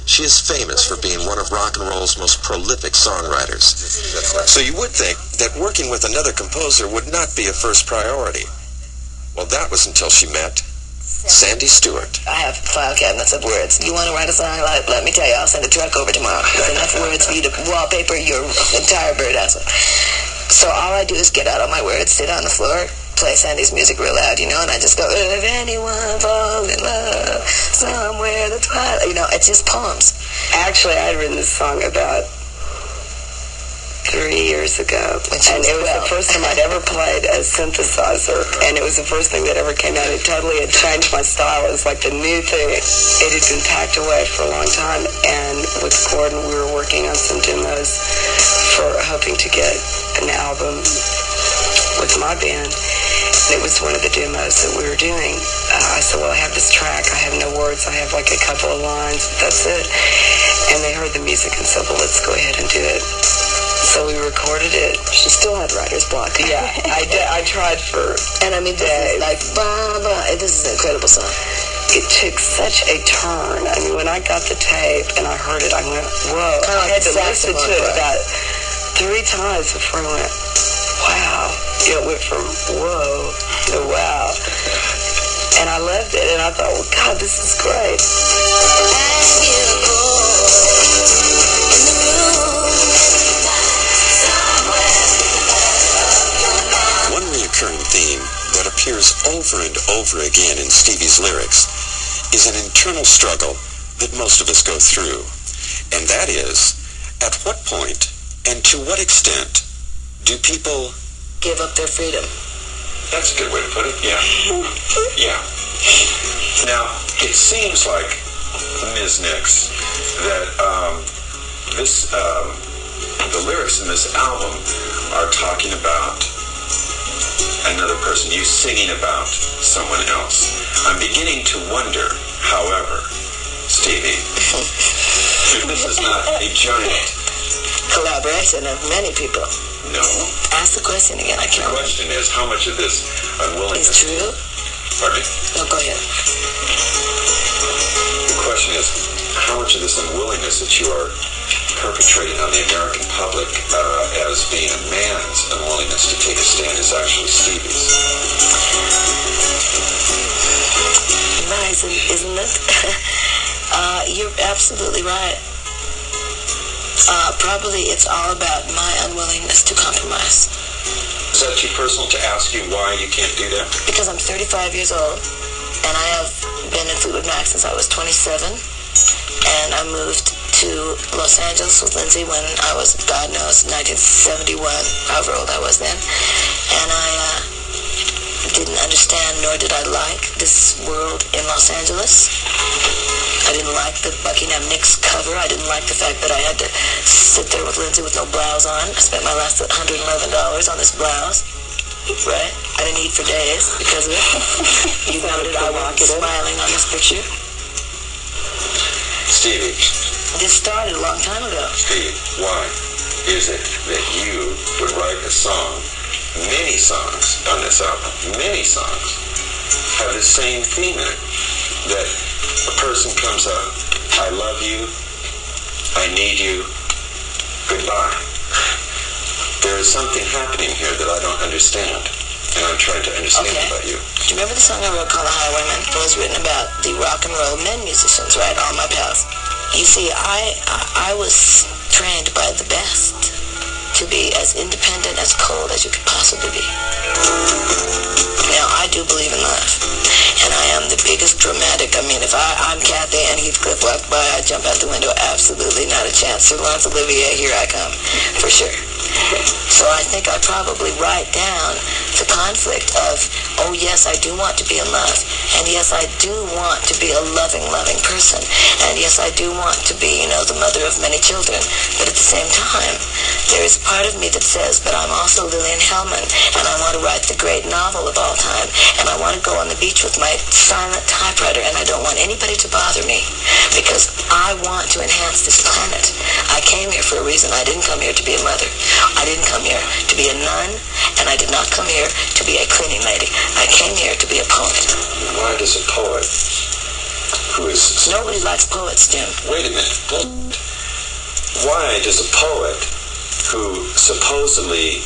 She is famous for being one of rock and roll's most prolific songwriters. So you would think that working with another composer would not be a first priority. Well, that was until she met Sandy Stewart. I have file cabinets of words. You want to write a song? Let me tell you, I'll send a truck over tomorrow. There's enough words for you to wallpaper your entire birdhouse. So all I do is get out all my words, sit on the floor, play Sandy's music real loud, you know, and I just go, if anyone falls in love somewhere the twilight, you know, it's just poems. Actually, I had written this song about 3 years ago, and it was the first time I'd ever played a synthesizer, and it was the first thing that ever came out. It totally had changed my style. It was like the new thing. It had been packed away for a long time, and with Gordon, we were working on some demos for hoping to get an album with my band. And it was one of the demos that we were doing. I said, well, I have this track. I have no words. I have like a couple of lines. That's it. And they heard the music and said, well, let's go ahead and do it. So we recorded it. She still had writer's block. Yeah, I did. I tried for and I mean, this is like, this is an incredible song. It took such a turn. I mean, when I got the tape and I heard it, I went, whoa. I had to listen to it about 3 times before I went, wow. It went from whoa to wow. And I loved it, and I thought, well, God, this is great. One recurring theme that appears over and over again in Stevie's lyrics is an internal struggle that most of us go through. And that is, at what point and to what extent do people give up their freedom? That's a good way to put it, yeah. Yeah. Now, it seems like, Ms. Nix, that the lyrics in this album are talking about another person, you singing about someone else. I'm beginning to wonder, however, Stevie, if this is not a giant collaboration of many people. No. Ask the question again. I can't. The question is, how much of this unwillingness is true? Pardon me? No, go ahead. The question is, how much of this unwillingness that you are perpetrating on the American public as being a man's unwillingness to take a stand is actually Stevie's? Nice, isn't it? You're absolutely right. Probably it's all about my unwillingness to compromise. Is that too personal to ask you why you can't do that? Because I'm 35 years old, and I have been in Fleetwood Mac since I was 27, and I moved to Los Angeles with Lindsay when I was, God knows, 1971, however old I was then, and I didn't understand, nor did I like this world in Los Angeles. I didn't like the Buckingham Nicks cover. I didn't like the fact that I had to sit there with Lindsay with no blouse on. I spent my last $111 on this blouse. Right? I didn't eat for days because of it. You noted I wasn't smiling on this picture. Stevie. This started a long time ago. Stevie, why is it that you would write a song, many songs on this album, many songs, have the same theme in it, that a person comes up, I love you, I need you, goodbye. There is something happening here that I don't understand, and I'm trying to understand about you. Do you remember the song I wrote called The Highwayman? It was written about the rock and roll men musicians, right? All my pals. You see, I was trained by the best to be as independent, as cold as you could possibly be. Now, I do believe in love. And I am the biggest dramatic. I mean, if I'm Kathy and Heathcliff walked by, I'd jump out the window. Absolutely not a chance. Sir Laurence Olivier, here I come. For sure. So I think I probably write down the conflict of, oh yes, I do want to be in love. And yes, I do want to be a loving, loving person. And yes, I do want to be, the mother of many children. But at the same time, there is a part of me that says, but I'm also Lillian Hellman, and I want to write the great novel of all time, and I want to go on the beach with my silent typewriter, and I don't want anybody to bother me, because I want to enhance this planet. I came here for a reason. I didn't come here to be a mother. I didn't come here to be a nun, and I did not come here to be a cleaning lady. I came here to be a poet. Why does a poet who who is... Nobody likes poets, Jim. Wait a minute. Why does a poet who supposedly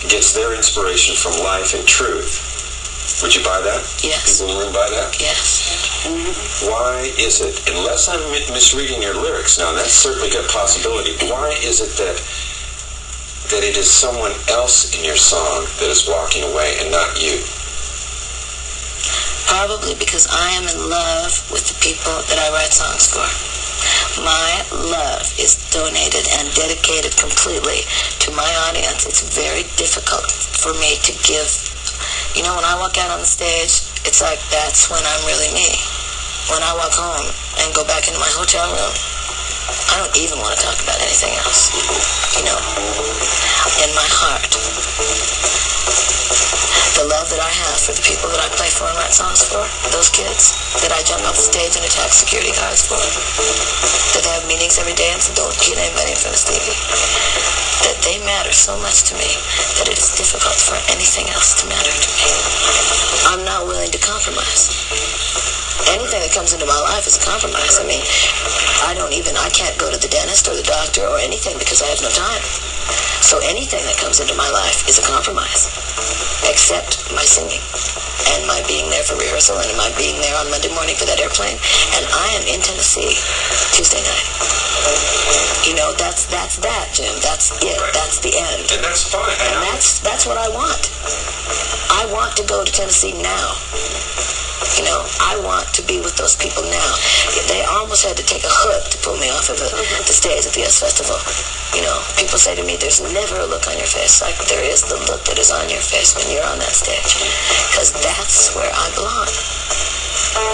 gets their inspiration from life and truth, would you buy that? Yes. People in the room buy that? Yes. Why is it, unless I'm misreading your lyrics now, and that's certainly a possibility, why is it that it is someone else in your song that is walking away and not you? Probably because I am in love with the people that I write songs for. My love is donated and dedicated completely to my audience. It's very difficult for me to give. You know, when I walk out on the stage, it's like that's when I'm really me. When I walk home and go back into my hotel room, I don't even want to talk about anything else. You know, in my heart, the love that I have for the people that I play for and write songs for, those kids that I jump off the stage and attack security guards for, that have meetings every day and say, don't hit anybody in front of Stevie, that they matter so much to me that it is difficult for anything else to matter to me. I'm not willing to compromise. Anything that comes into my life is a compromise. I mean, I can't go to the dentist or the doctor or anything because I have no time. So anything that comes into my life is a compromise, except my singing and my being there for rehearsal and my being there on Monday morning for that airplane. And I am in Tennessee Tuesday night. You know, that's that, Jim. That's it. Right. That's the end. And that's fine. And that's what I want. I want to go to Tennessee now. You know, I want to be with those people now. They almost had to take a hook to pull me off of the stage at the US Festival. You know, people say to me, there's never a look on your face like there is the look that is on your face when you're on that stage. Because that's where I belong.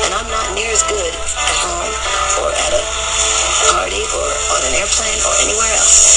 And I'm not near as good at home or at a party or on an airplane or anywhere else